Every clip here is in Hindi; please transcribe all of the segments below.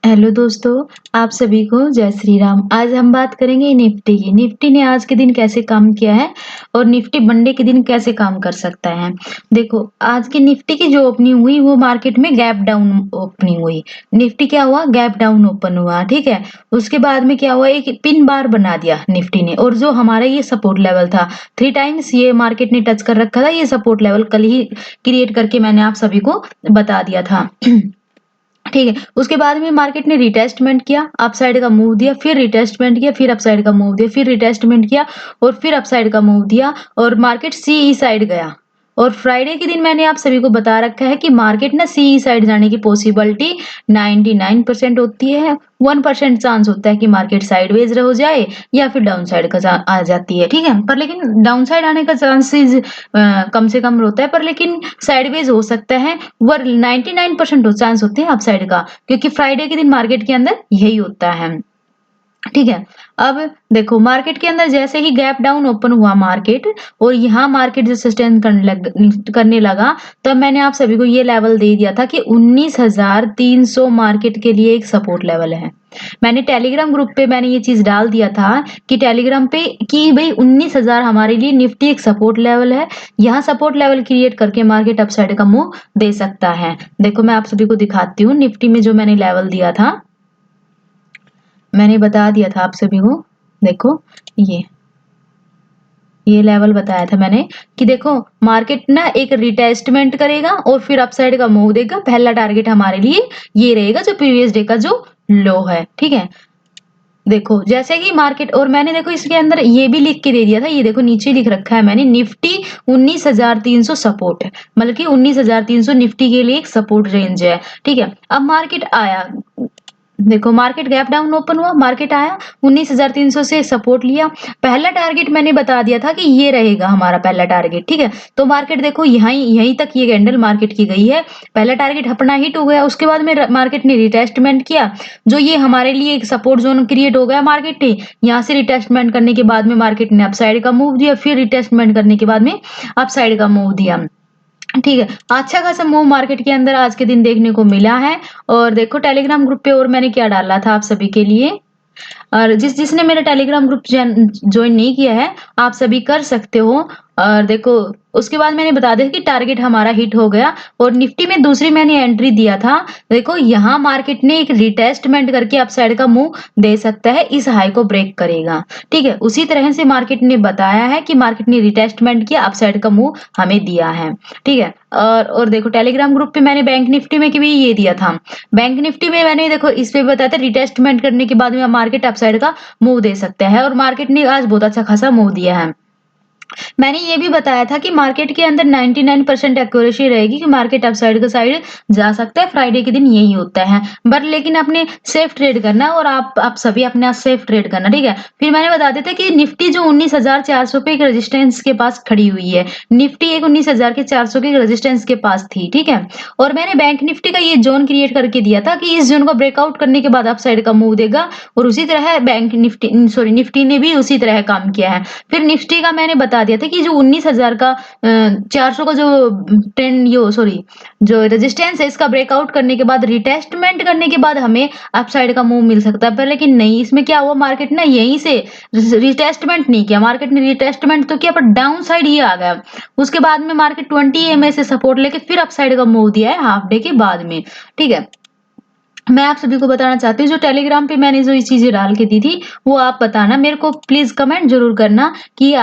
हेलो दोस्तों, आप सभी को जय श्री राम। आज हम बात करेंगे निफ्टी की। निफ्टी ने आज के दिन कैसे काम किया है और निफ्टी मंडे के दिन कैसे काम कर सकता है। देखो, आज की निफ्टी की जो ओपनिंग हुई वो मार्केट में गैप डाउन ओपनिंग हुई। निफ्टी क्या हुआ, गैप डाउन ओपन हुआ, ठीक है। उसके बाद में क्या हुआ, एक पिन बार बना दिया निफ्टी ने, और जो हमारा ये सपोर्ट लेवल था 3 टाइम्स ये मार्केट ने टच कर रखा था। ये सपोर्ट लेवल कल ही क्रिएट करके मैंने आप सभी को बता दिया था। ठीक है, उसके बाद में मार्केट ने रिटेस्टमेंट किया, अपसाइड का मूव दिया, फिर रिटेस्टमेंट किया, फिर अपसाइड का मूव दिया, फिर रिटेस्टमेंट किया और फिर अपसाइड का मूव दिया और मार्केट सीई साइड गया। और फ्राइडे के दिन मैंने आप सभी को बता रखा है कि मार्केट ना सीई साइड जाने की पॉसिबिलिटी 99% होती है। 1% चांस होता है कि मार्केट साइडवेज हो जाए या फिर डाउन साइड का आ जाती है, ठीक है। पर लेकिन डाउन साइड आने का चांसेस कम से कम होता है, पर लेकिन साइडवेज हो सकता है। वो 99% चांस होते हैं अपसाइड का, क्योंकि फ्राइडे के दिन मार्केट के अंदर यही होता है, ठीक है। अब देखो, मार्केट के अंदर जैसे ही गैप डाउन ओपन हुआ मार्केट और यहाँ मार्केट जो सस्टेन करने लगा, तब मैंने आप सभी को ये लेवल दे दिया था कि 19,300 मार्केट के लिए एक सपोर्ट लेवल है। मैंने टेलीग्राम ग्रुप पे मैंने ये चीज डाल दिया था कि टेलीग्राम पे कि भाई 19,000 हमारे लिए निफ्टी एक सपोर्ट लेवल है। यहाँ सपोर्ट लेवल क्रिएट करके मार्केट अपसाइड का मूव दे सकता है। देखो, मैं आप सभी को दिखाती हूँ निफ्टी में जो मैंने लेवल दिया था, मैंने बता दिया था आप सभी को। देखो, ये लेवल बताया था मैंने कि देखो, मार्केट ना एक रिटेस्टमेंट करेगा और फिर अपसाइड का मूव देगा। पहला टारगेट हमारे लिए ये रहेगा जो प्रीवियस डे का जो लो है, ठीक है। देखो, जैसे कि मार्केट, और मैंने देखो इसके अंदर ये भी लिख के दे दिया था, ये देखो नीचे लिख रखा है मैंने, निफ्टी 19,300 सपोर्ट है, मतलब कि 19,300 निफ्टी के लिए एक सपोर्ट रेंज है, ठीक है। अब मार्केट आया, देखो मार्केट गैप डाउन ओपन हुआ, मार्केट आया 19,300 से सपोर्ट लिया। पहला टारगेट मैंने बता दिया था कि ये रहेगा हमारा पहला टारगेट, ठीक है। तो मार्केट देखो यहीं तक ये कैंडल मार्केट की गई है। पहला टारगेट अपना हिट हो गया, उसके बाद में मार्केट ने रिटेस्टमेंट किया, जो ये हमारे लिए एक सपोर्ट जोन क्रिएट हो गया। मार्केट ने यहाँ से रिटेस्टमेंट करने के बाद में मार्केट ने अपसाइड का मूव दिया, फिर रिटेस्टमेंट करने के बाद में अपसाइड का मूव दिया, ठीक है। अच्छा खासा मूव मार्केट के अंदर आज के दिन देखने को मिला है। और देखो टेलीग्राम ग्रुप पे और मैंने क्या डाला था आप सभी के लिए, और जिसने मेरा टेलीग्राम ग्रुप ज्वाइन नहीं किया है, आप सभी कर सकते हो। और देखो, उसके बाद मैंने बता दिया कि टारगेट हमारा हिट हो गया। और निफ्टी में दूसरी मैंने एंट्री दिया था। देखो, यहाँ मार्केट ने एक रिटेस्टमेंट करके अपसाइड का मूव दे सकता है, इस हाई को ब्रेक करेगा, ठीक है। उसी तरह से मार्केट ने बताया है कि मार्केट ने रिटेस्टमेंट किया, अपसाइड का मूव हमें दिया है, ठीक है। और देखो टेलीग्राम ग्रुप पे मैंने बैंक निफ्टी में भी ये दिया था। बैंक निफ्टी में मैंने देखो इस पे बताया था रिटेस्टमेंट करने के बाद में मार्केट अपसाइड का मूव दे सकता है, और मार्केट ने आज बहुत अच्छा खासा मूव दिया है। मैंने ये भी बताया था कि मार्केट के अंदर 99% एक्यूरेसी रहेगी कि मार्केट अपसाइड का साइड जा सकता है। फ्राइडे के दिन यही होता है, बट लेकिन आपने सेफ ट्रेड करना, और आप सभी अपने सेफ ट्रेड करना, ठीक है। फिर मैंने बता देता कि निफ्टी जो 19,400 पे एक रेजिस्टेंस के पास खड़ी हुई है, निफ्टी एक 19,400 के रेजिस्टेंस के पास थी, ठीक है। और मैंने बैंक निफ्टी का ये जोन क्रिएट करके दिया था कि इस जोन को ब्रेकआउट करने के बाद अपसाइड का मूव देगा, और उसी तरह बैंक निफ्टी निफ्टी ने भी उसी तरह काम किया है। फिर निफ्टी का मैंने बता दिया था कि जो 19,000 का 400 का जो ट्रेंड यो सॉरी जो रेजिस्टेंस है, इसका ब्रेकआउट करने के बाद रिटेस्टमेंट करने के बाद हमें अपसाइड का मूव मिल सकता है। पर लेकिन नहीं, इसमें क्या हुआ, मार्केट ना यहीं से रिटेस्टमेंट नहीं किया, मार्केट ने रिटेस्टमेंट तो किया पर डाउन साइड ही आ गया। उसके बाद में मार्केट 20 EMA से सपोर्ट लेके फिर अपसाइड का मूव दिया है हाफ डे के बाद में, ठीक है। मैं आप सभी को बताना चाहती हूँ, जो टेलीग्राम पे मैंने जो ये चीजें डाल के दी थी, वो आप बताना मेरे को, प्लीज कमेंट जरूर करना कि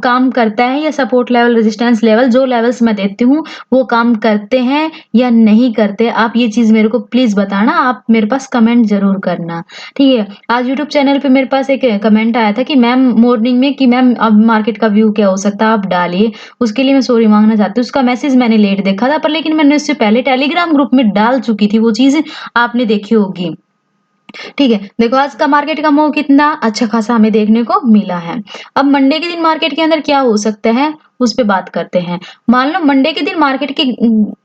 काम करता है या सपोर्ट लेवल रेजिस्टेंस लेवल जो लेवल्स मैं देती हूँ वो काम करते हैं या नहीं करते। आप ये चीज मेरे को प्लीज बताना, आप मेरे पास कमेंट जरूर करना, ठीक है। आज यूट्यूब चैनल पे मेरे पास एक कमेंट आया था कि मैम मॉर्निंग में कि मैम अब मार्केट का व्यू क्या हो सकता है, आप डालिए। उसके लिए मैं सॉरी मांगना चाहती हूँ, उसका मैसेज मैंने लेट देखा था, पर लेकिन मैंने उससे पहले टेलीग्राम ग्रुप में डाल चुकी थी वो चीज, आपने देखी होगी, ठीक है। देखो, आज का मार्केट का मूव कितना अच्छा खासा हमें देखने को मिला है। अब मंडे के दिन मार्केट के अंदर क्या हो सकता है उस पे बात करते हैं। मान लो मंडे के दिन मार्केट की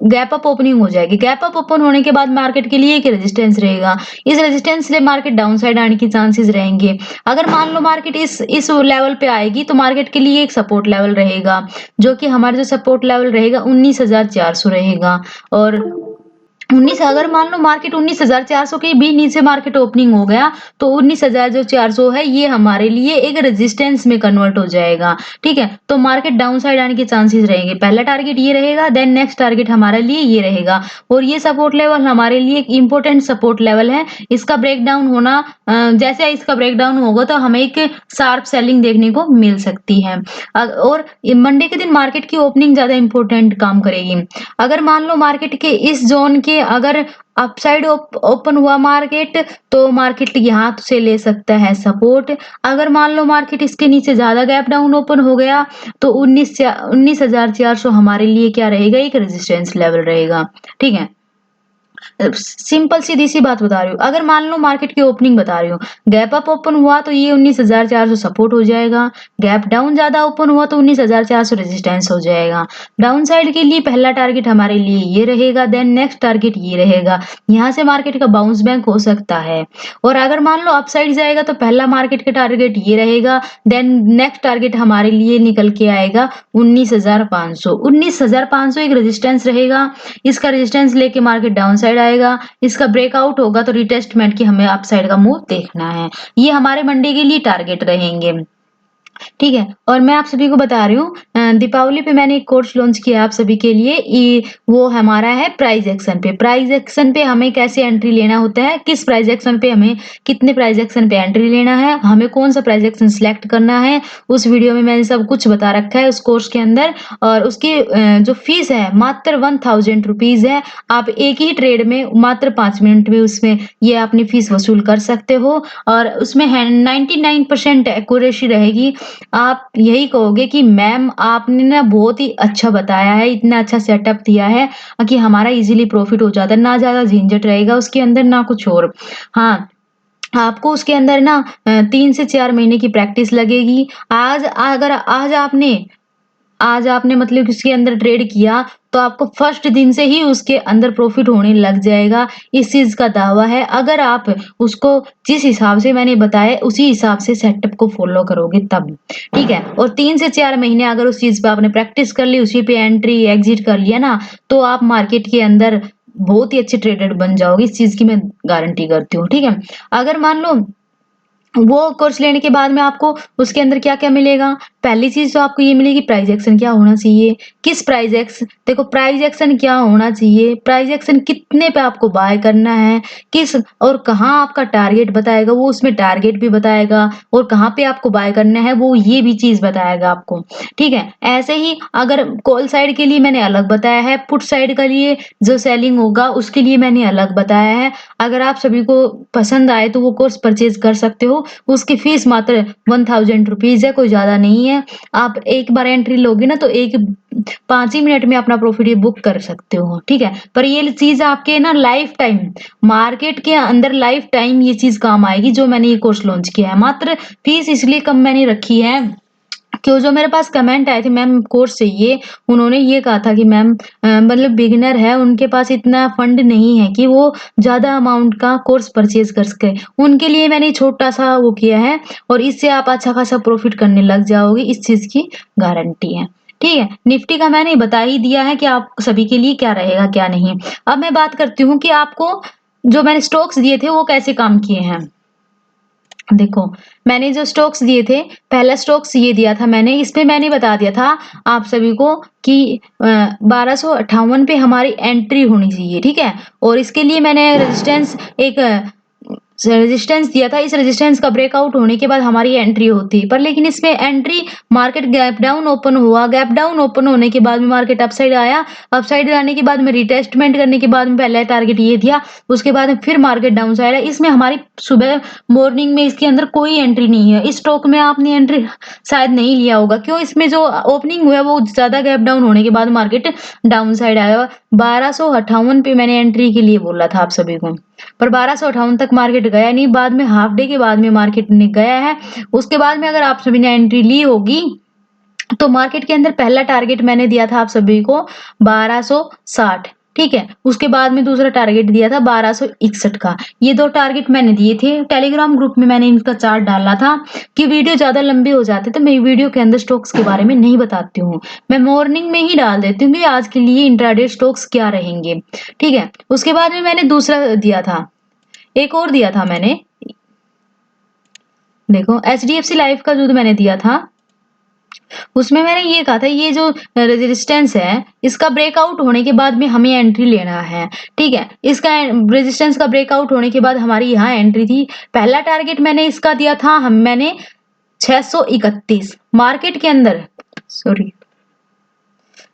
गैप अप ओपनिंग हो जाएगी, गैप अप ओपन होने के बाद मार्केट के लिए एक रेजिस्टेंस रहेगा, इस रेजिस्टेंस से मार्केट डाउन साइड आने की चांसेस रहेंगे। अगर मान लो मार्केट इस लेवल पे आएगी तो मार्केट के लिए एक सपोर्ट लेवल रहेगा, जो कि हमारा जो सपोर्ट लेवल रहेगा 19,400 रहेगा। और 19 अगर मान लो मार्केट 19,400 के भी नीचे मार्केट ओपनिंग हो गया, तो 19,400 है ये हमारे लिए एक रेजिस्टेंस में कन्वर्ट हो जाएगा, ठीक है? तो मार्केट डाउन साइड आने के चांसेस रहेंगे। पहला टारगेट ये रहेगा, देन नेक्स्ट टारगेट हमारे लिए ये रहेगा और ये सपोर्ट लेवल हमारे लिए एक इम्पोर्टेंट सपोर्ट लेवल है। इसका ब्रेकडाउन होना जैसे इसका ब्रेकडाउन होगा तो हमें एक शार्प सेलिंग देखने को मिल सकती है। और मंडे के दिन मार्केट की ओपनिंग ज़्यादा इम्पोर्टेंट काम करेगी। अगर मान लो मार्केट के इस ज़ोन के अगर अपसाइड ओपन हुआ मार्केट, तो मार्केट यहाँ से ले सकता है सपोर्ट। अगर मान लो मार्केट इसके नीचे ज़्यादा गैप डाउन ओपन हो गया, तो 19,400 हमारे लिए क्या रहेगा, एक रेजिस्टेंस लेवल रहेगा, ठीक है? सिंपल सीधी-सी बात बता रही हूँ। अगर मान लो मार्केट की ओपनिंग बता रही हूँ, गैप अप ओपन हुआ तो ये 19,400 सपोर्ट हो जाएगा। गैप डाउन ज़्यादा ओपन हुआ तो 19,400 रेजिस्टेंस हो जाएगा। डाउन साइड के लिए पहला टारगेट हमारे लिए ये रहेगा, देन नेक्स्ट टारगेट ये रहेगा। यहाँ से मार्केट का बाउंस बैक हो सकता है। और अगर मान लो अपसाइड जाएगा तो पहला मार्केट का टारगेट ये रहेगा, देन नेक्स्ट टारगेट हमारे लिए निकल के आएगा 19,500। 19,500 एक रेजिस्टेंस रहेगा। इसका रेजिस्टेंस लेके मार्केट डाउन साइड आएगा। इसका ब्रेकआउट होगा तो रिटेस्टमेंट की हमें अपसाइड का मूव देखना है। ये हमारे मंडे के लिए टारगेट रहेंगे। ठीक है? और मैं आप सभी को बता रही हूँ दीपावली पे मैंने एक कोर्स लॉन्च किया है आप सभी के लिए। वो हमारा है प्राइस एक्शन पे। प्राइस एक्शन पे हमें कैसे एंट्री लेना होता है, किस प्राइस एक्शन पे हमें कितने प्राइस एक्शन पे एंट्री लेना है, हमें कौन-सा प्राइस एक्शन सिलेक्ट करना है, उस वीडियो में मैंने सब कुछ बता रखा है उस कोर्स के अंदर। और उसकी जो फीस है मात्र 1000 रुपीज़ है। आप एक ही ट्रेड में मात्र 5 मिनट में उसमें ये अपनी फीस वसूल कर सकते हो और उसमें है 99% एक्यूरेसी रहेगी। आप यही कहोगे कि मैम आपने ना बहुत ही अच्छा बताया है, इतना अच्छा सेटअप दिया है कि हमारा इज़िली प्रॉफ़िट हो जाता है, ना ज़्यादा झंझट रहेगा उसके अंदर ना कुछ और। हाँ, आपको उसके अंदर ना 3 से 4 महीने की प्रैक्टिस लगेगी। अगर आज आपने मतलब कि उसके अंदर ट्रेड किया, तो आपको फर्स्ट दिन से ही उसके अंदर प्रॉफ़िट होने लग जाएगा, इस चीज़ का दावा है। अगर आप उसको जिस हिसाब से मैंने बताया, उसी हिसाब से सेटअप को फ़ॉलो करोगे तब, ठीक है? और 3 से 4 महीने अगर उस चीज़ पे आपने प्रैक्टिस कर ली, उसी पे एंट्री, एग्ज़िट कर लिया ना, तो आप मार्केट के अंदर बहुत ही अच्छे ट्रेडर बन जाओगे, इस चीज़ की मैं गारंटी करती हूँ, ठीक है? अगर मान लो वो कोर्स लेने के बाद में आपको उसके अंदर क्या-क्या मिलेगा? पहली चीज़ तो आपको ये मिलेगी प्राइस एक्शन क्या होना चाहिए? किस प्राइस एक्स देखो प्राइस एक्शन क्या होना चाहिए? प्राइस एक्शन कितने पे आपको बाय करना है? किस और कहाँ आपका टारगेट बताएगा, वो उसमें टारगेट भी बताएगा और कहाँ पे आपको बाय करना है, वो ये भी चीज़ बताएगा आपको, ठीक है? ऐसे ही अगर कॉल साइड के लिए मैंने अलग बताया है, पुट साइड के लिए जो सेलिंग होगा उसके लिए मैंने अलग बताया है। अगर आप सभी को पसंद आए तो वो कोर्स परचेज़ कर सकते हो। उसकी फीस मात्र 1000 रुपीज़ है, कोई ज़्यादा नहीं है। आप एक बार एंट्री लोगे ना तो 5 ही मिनट में अपना प्रॉफ़िट ये बुक कर सकते हो, ठीक है? पर ये चीज़ आपके ना लाइफ़ टाइम मार्केट के अंदर लाइफ़ टाइम ये चीज़ काम आएगी जो मैंने ये कोर्स लॉन्च किया है। मात्र फीस इसलिए कम मैंने रखी है क्यों जो मेरे पास कमेंट आए थे मैम कोर्स चाहिए, उन्होंने ये कहा था कि मैम मतलब बिगिनर है, उनके पास इतना फंड नहीं है कि वो ज़्यादा अमाउंट का कोर्स परचेज़ कर सकें। उनके लिए मैंने छोटा-सा वो किया है और इससे आप अच्छा खासा प्रॉफ़िट करने लग जाओगे, इस चीज़ की गारंटी है। ठीक है? निफ्टी का मैंने बता ही दिया है कि आप सभी के लिए क्या रहेगा, क्या नहीं। अब मैं बात करती हूँ कि आपको जो मैंने स्टॉक्स दिए थे, वो कैसे काम किए हैं। देखो, मैंने जो स्टॉक्स दिए थे, पहला स्टॉक्स ये दिया था मैंने, इसमें मैंने बता दिया था आप सभी को कि 1258 पे हमारी एंट्री होनी चाहिए, ठीक है? और इसके लिए मैंने रेजिस्टेंस दिया था, इस रेजिस्टेंस का ब्रेकआउट होने के बाद हमारी एंट्री होती। पर लेकिन इसमें entry market gap down open हुआ, गैप डाउन ओपन होने के बाद में मार्केट अपसाइड आया, अपसाइड आने के बाद में रिटेस्टमेंट करने के बाद में पहला टारगेट ये दिया, उसके बाद में फिर मार्केट डाउन साइड है। इसमें हमारी सुबह मॉर्निंग में इसके अंदर कोई एंट्री नहीं है। इस स्टॉक में आपने एंट्री शायद नहीं लिया होगा। क्यों? इसमें जो ओपनिंग हुआ है वो ज़्यादा गैप डाउन होने के बाद मार्केट डाउन साइड आया। 1258 पे मैंने एंट्री के लिए बोला था आप सभी को। पर 1258 तक मार्केट गया नहीं, बाद में हाफ डे के बाद में मार्केट ने गया है। उसके बाद में अगर आप सभी ने एंट्री ली होगी तो मार्केट के अंदर पहला टारगेट मैंने दिया था आप सभी को 1260 ठीक है। उसके बाद में दूसरा टारगेट दिया था 1261 का। ये 2 टारगेट मैंने दिए थे। टेलीग्राम ग्रुप में मैंने इनका चार्ट डाला था कि वीडियो ज़्यादा लंबे हो जाते तो मैं वीडियो के अंदर स्टॉक्स के बारे में नहीं बताती हूँ। मैं मॉर्निंग में ही डाल देती हूँ कि आज के लिए इंट्राडे स्टॉक्स क्या रहेंगे। ठीक है। उसके बाद में मैंने दूसरा दिया था, एक और दिया था मैंने, देखो एचडीएफसी लाइफ का जो मैंने दिया था, उसमें मैंने ये कहा था ये जो रेजिस्टेंस है इसका ब्रेकआउट होने के बाद में हमें एंट्री लेना है। ठीक है। इसका रेजिस्टेंस का ब्रेकआउट होने के बाद हमारी यहाँ एंट्री थी। पहला टारगेट मैंने इसका दिया था, मैंने 631 मार्केट के अंदर, सॉरी,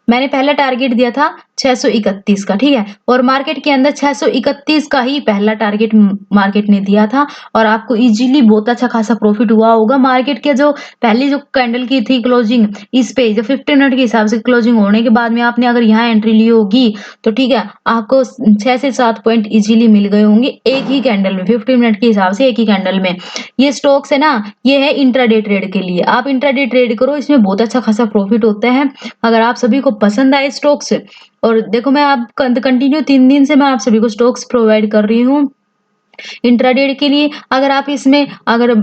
मैंने पहला टारगेट दिया था 631 का। ठीक है। और मार्केट के अंदर 631 का ही पहला टारगेट मार्केट ने दिया था और आपको इजीली बहुत अच्छा खासा प्रॉफिट हुआ होगा। मार्केट के जो पहली जो कैंडल की थी क्लोजिंग, इस पे जो 15 मिनट के हिसाब से क्लोजिंग होने के बाद में आपने अगर यहाँ एंट्री ली होगी तो ठीक है, आपको 6 से 7 पॉइंट इजीली मिल गए होंगे एक ही कैंडल में, 15 मिनट के हिसाब से एक ही कैंडल में। ये स्टॉक्स है ना, ये है इंट्राडे ट्रेड के लिए। आप इंट्राडे ट्रेड करो, इसमें बहुत अच्छा खासा प्रॉफिट होता है। अगर आप सभी को पसंद आए स्टॉक्स, और देखो मैं आप कंटिन्यू 3 दिन से मैं आप सभी को स्टॉक्स प्रोवाइड कर रही हूँ इंट्राडे के लिए। अगर आप इसमें अगर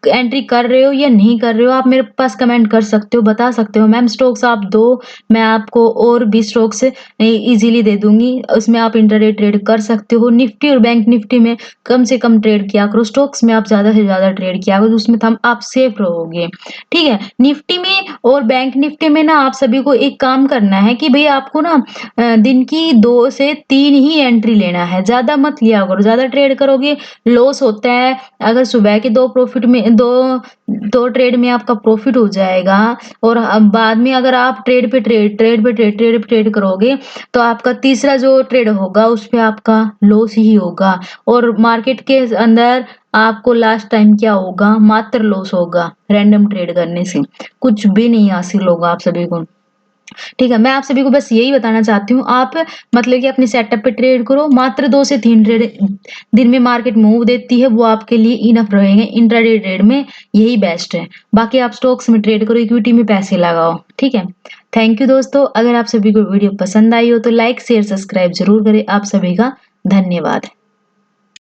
एंट्री कर रहे हो या नहीं कर रहे हो, आप मेरे पास कमेंट कर सकते हो, बता सकते हो मैम स्टॉक्स आप दो, मैं आपको और भी स्टॉक्स इजीली दे दूंगी। उसमें आप इंट्राडे ट्रेड कर सकते हो। निफ्टी और बैंक निफ्टी में कम से कम ट्रेड किया करो, स्टॉक्स में आप ज्यादा से ज्यादा ट्रेड किया करो, उसमें हम आप सेफ रहोगे। ठीक है। निफ्टी में और बैंक निफ्टी में ना आप सभी को एक काम करना है कि भाई आपको ना दिन की 2 से 3 ही एंट्री लेना है, ज्यादा मत लिया करो। ज्यादा ट्रेड करोगे लॉस होता है। अगर सुबह के 2 प्रॉफिट में 2 ट्रेड में आपका प्रॉफिट हो जाएगा और बाद में अगर आप ट्रेड करोगे तो आपका तीसरा जो ट्रेड होगा उस पे आपका लॉस ही होगा। और मार्केट के अंदर आपको लास्ट टाइम क्या होगा, मात्र लॉस होगा। रैंडम ट्रेड करने से कुछ भी नहीं हासिल होगा आप सभी को। ठीक है। मैं आप सभी को बस यही बताना चाहती हूँ, आप मतलब कि अपने सेटअप पे ट्रेड करो। मात्र 2 से 3 ट्रेड दिन में मार्केट मूव देती है, वो आपके लिए इनफ रहेंगे। इंट्राडे ट्रेड में यही बेस्ट है। बाकी आप स्टॉक्स में ट्रेड करो, इक्विटी में पैसे लगाओ। ठीक है। थैंक यू दोस्तों। अगर आप सभी को वीडियो पसंद आई हो तो लाइक शेयर सब्सक्राइब जरूर करें। आप सभी का धन्यवाद।